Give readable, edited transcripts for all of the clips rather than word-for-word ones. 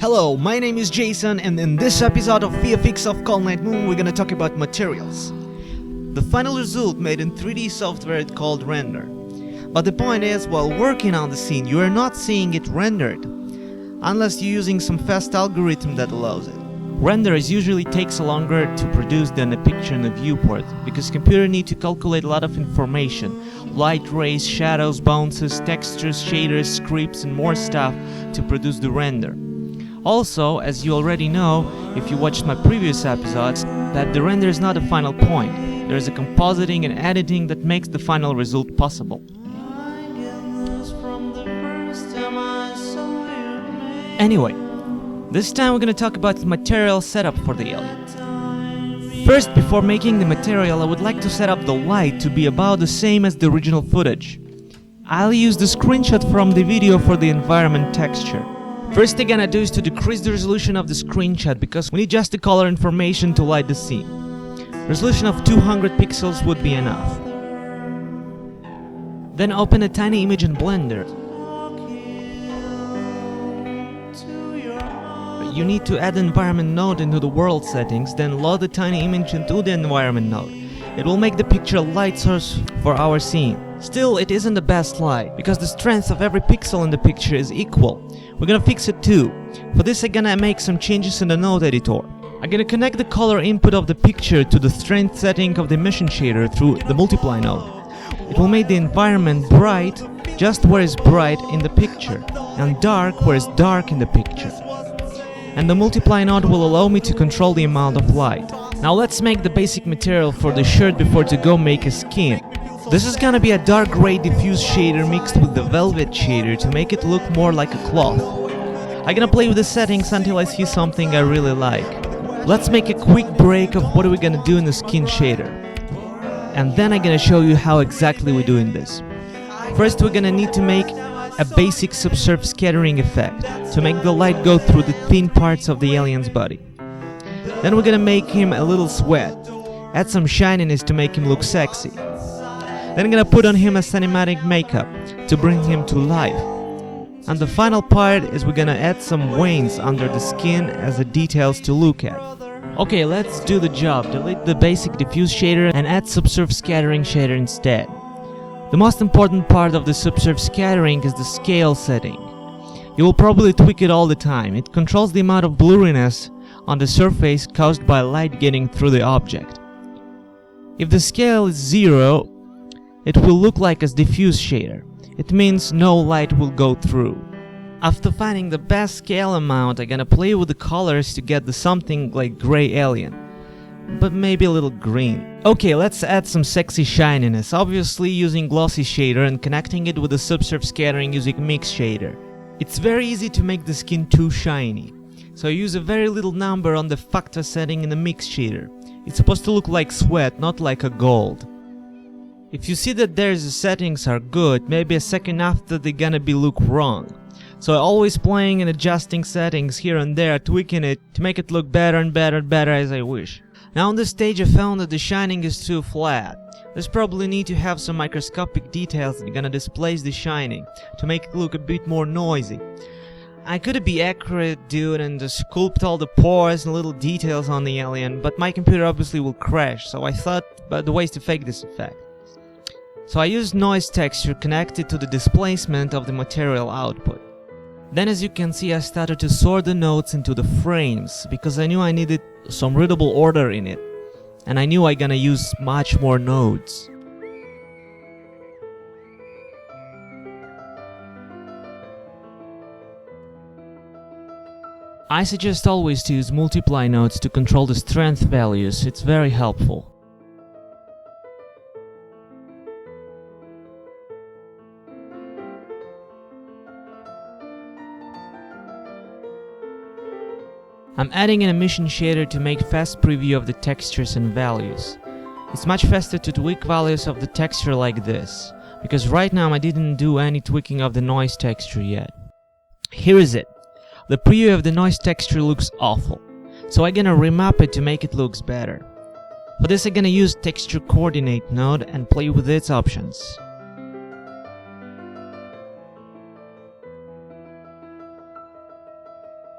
Hello, my name is Jason, and in this episode of VFX of Cold Night Moon we're gonna talk about materials. The final result made in 3D software is called render. But the point is, while working on the scene, you are not seeing it rendered, unless you're using some fast algorithm that allows it. Renders usually takes longer to produce than a picture in a viewport, because computer need to calculate a lot of information, light rays, shadows, bounces, textures, shaders, scripts and more stuff to produce the render. Also, as you already know, if you watched my previous episodes, that the render is not the final point. There is a compositing and editing that makes the final result possible. Anyway, this time we're gonna talk about the material setup for the alien. First, before making the material, I would like to set up the light to be about the same as the original footage. I'll use the screenshot from the video for the environment texture. First thing I'm gonna do is to decrease the resolution of the screenshot because we need just the color information to light the scene. Resolution of 200 pixels would be enough. Then open a tiny image in Blender. You need to add the environment node into the world settings, then load the tiny image into the environment node. It will make the picture a light source for our scene. Still, it isn't the best light, because the strength of every pixel in the picture is equal. We're gonna fix it too. For this I'm gonna make some changes in the node editor. I'm gonna connect the color input of the picture to the strength setting of the emission shader through the multiply node. It will make the environment bright just where it's bright in the picture, and dark where it's dark in the picture. And the multiply node will allow me to control the amount of light. Now let's make the basic material for the shirt before to go make a skin. This is gonna be a dark gray diffuse shader mixed with the velvet shader to make it look more like a cloth. I'm gonna play with the settings until I see something I really like. Let's make a quick break of what are we gonna do in the skin shader. And then I'm gonna show you how exactly we're doing this. First we're gonna need to make a basic subsurf scattering effect to make the light go through the thin parts of the alien's body. Then we're gonna make him a little sweat, add some shininess to make him look sexy. Then I'm gonna put on him a cinematic makeup to bring him to life. And the final part is we're gonna add some veins under the skin as the details to look at. Okay, let's do the job. Delete the basic diffuse shader and add subsurf scattering shader instead. The most important part of the subsurf scattering is the scale setting. You will probably tweak it all the time. It controls the amount of blurriness on the surface caused by light getting through the object. If the scale is 0, it will look like a diffuse shader. It means no light will go through. After finding the best scale amount, I'm gonna play with the colors to get the something like gray alien, but maybe a little green. Okay, let's add some sexy shininess, obviously using glossy shader and connecting it with the subsurf scattering using mix shader. It's very easy to make the skin too shiny, so I use a very little number on the factor setting in the mix shader. It's supposed to look like sweat, not like a gold. If you see that the settings are good, maybe a second after they're gonna be look wrong. So I'm always playing and adjusting settings here and there, tweaking it to make it look better and better and better as I wish. Now on this stage I found that the shining is too flat. There's probably need to have some microscopic details that are gonna displace the shining to make it look a bit more noisy. I could be accurate dude and just sculpt all the pores and little details on the alien, but my computer obviously will crash, so I thought about the ways to fake this effect. So I used noise texture connected to the displacement of the material output. Then as you can see I started to sort the nodes into the frames because I knew I needed some readable order in it, and I knew I gonna use much more nodes. I suggest always to use multiply nodes to control the strength values, it's very helpful. I'm adding an emission shader to make fast preview of the textures and values. It's much faster to tweak values of the texture like this, because right now I didn't do any tweaking of the noise texture yet. Here is it. The preview of the noise texture looks awful, so I'm gonna remap it to make it looks better. For this I'm gonna use texture coordinate node and play with its options.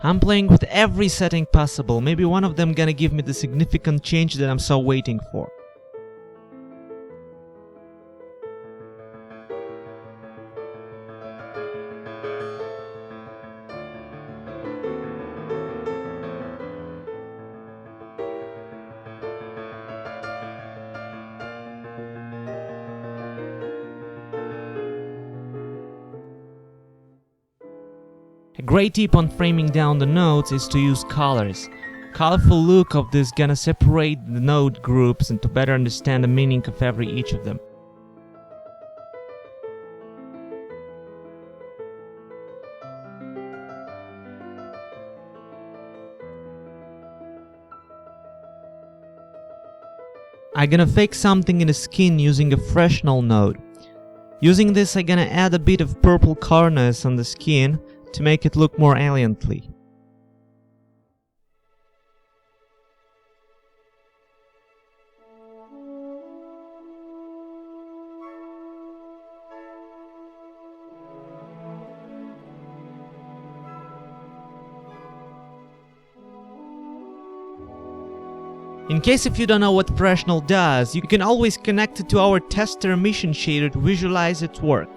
I'm playing with every setting possible. Maybe one of them gonna give me the significant change that I'm so waiting for. A great tip on framing down the nodes is to use colors. Colorful look of this gonna separate the node groups and to better understand the meaning of each of them. I'm gonna fake something in the skin using a freshnel node. Using this, I'm gonna add a bit of purple colorness on the skin to make it look more aliently. In case if you don't know what Freshnel does, you can always connect it to our tester emission shader to visualize its work.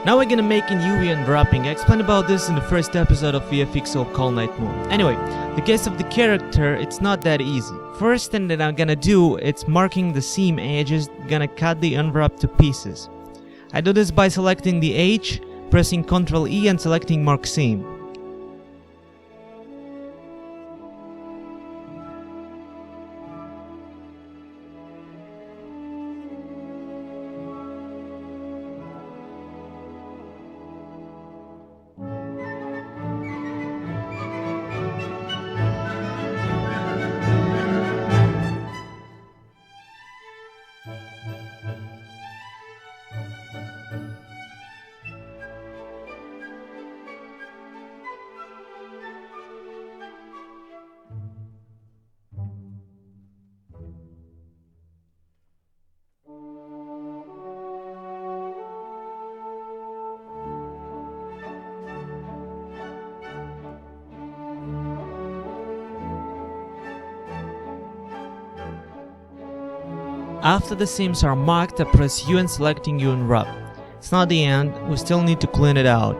Now we're gonna make an UV unwrapping. I explained about this in the first episode of VFX of Cold Night Moon. Anyway, the case of the character, it's not that easy. First thing that I'm gonna do, it's marking the seam edges, gonna cut the unwrap to pieces. I do this by selecting the H, pressing Ctrl E and selecting Mark Seam. After the seams are marked, I press U and selecting U and Unwrap. It's not the end, we still need to clean it out.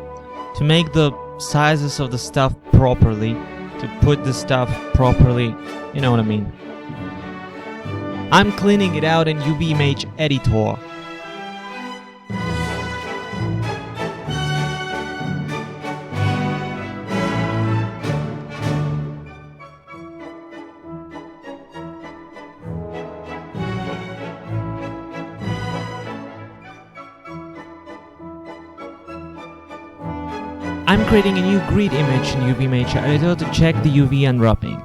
To make the sizes of the stuff properly, to put the stuff properly, you know what I mean. I'm cleaning it out in UV Image Editor. I'm creating a new grid image in UV Image Editor to check the UV unwrapping.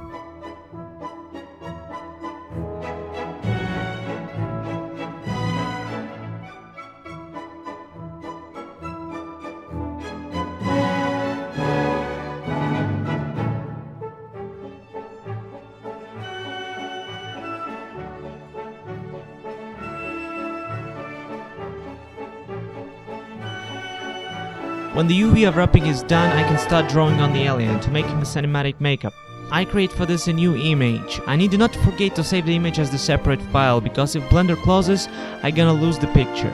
When the UV unwrapping is done, I can start drawing on the alien to make him a cinematic makeup. I create for this a new image. I need to not forget to save the image as the separate file, because if Blender closes, I'm gonna lose the picture.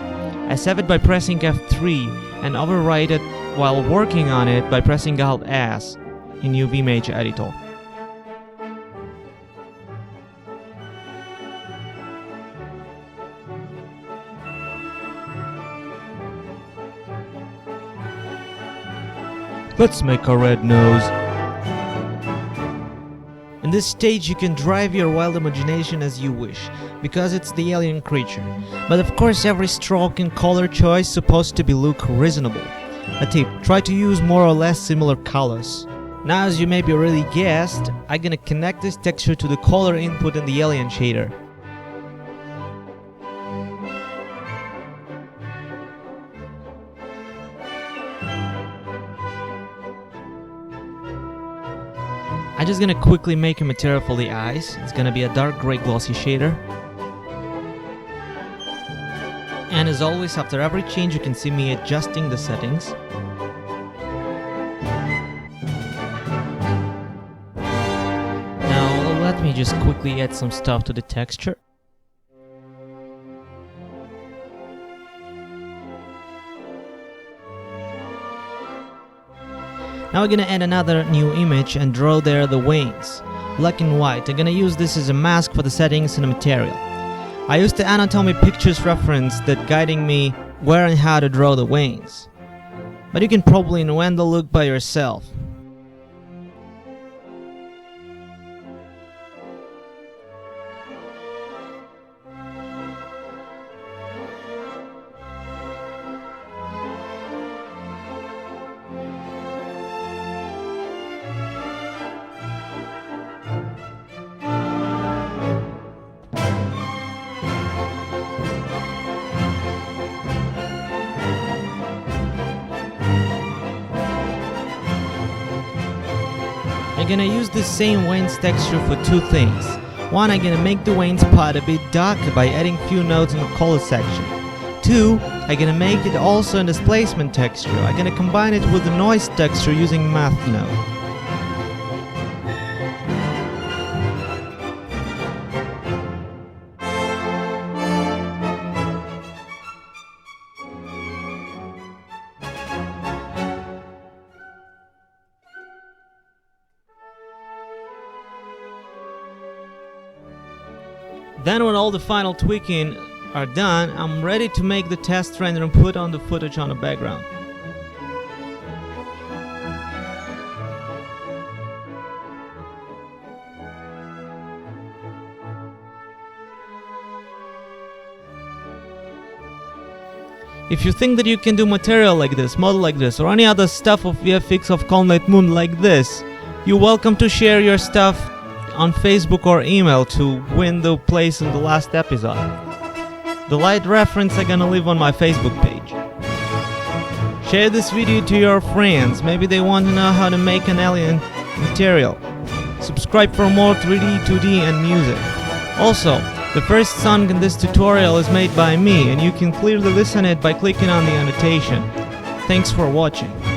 I save it by pressing F3 and overwrite it while working on it by pressing Alt S in UV Image Editor. Let's make a red nose. In this stage you can drive your wild imagination as you wish, because it's the alien creature. But of course every stroke and color choice supposed to be look reasonable. A tip, try to use more or less similar colors. Now as you maybe already guessed, I'm gonna connect this texture to the color input in the alien shader. I'm just gonna quickly make a material for the eyes. It's gonna be a dark gray glossy shader. And as always, after every change you can see me adjusting the settings. just quickly add some stuff to the texture. Now we're gonna add another new image and draw there the veins. Black and white. I'm gonna use this as a mask for the settings and the material. I used the Anatomy Pictures reference that guiding me where and how to draw the veins. But you can probably invent the look by yourself. I'm gonna use this same veins texture for two things. One, I'm gonna make the veins part a bit darker by adding few nodes in the color section. Two, I'm gonna make it also a displacement texture. I'm gonna combine it with the noise texture using math node. Then when all the final tweaking are done, I'm ready to make the test render and put on the footage on the background. If you think that you can do material like this, model like this, or any other stuff of VFX of Conlight Moon like this, you're welcome to share your stuff on Facebook or email to win the place in the last episode. The light reference I'm gonna leave on my Facebook page. Share this video to your friends, maybe they want to know how to make an alien material. Subscribe for more 3D, 2D and music. Also, the first song in this tutorial is made by me and you can clearly listen it by clicking on the annotation. Thanks for watching.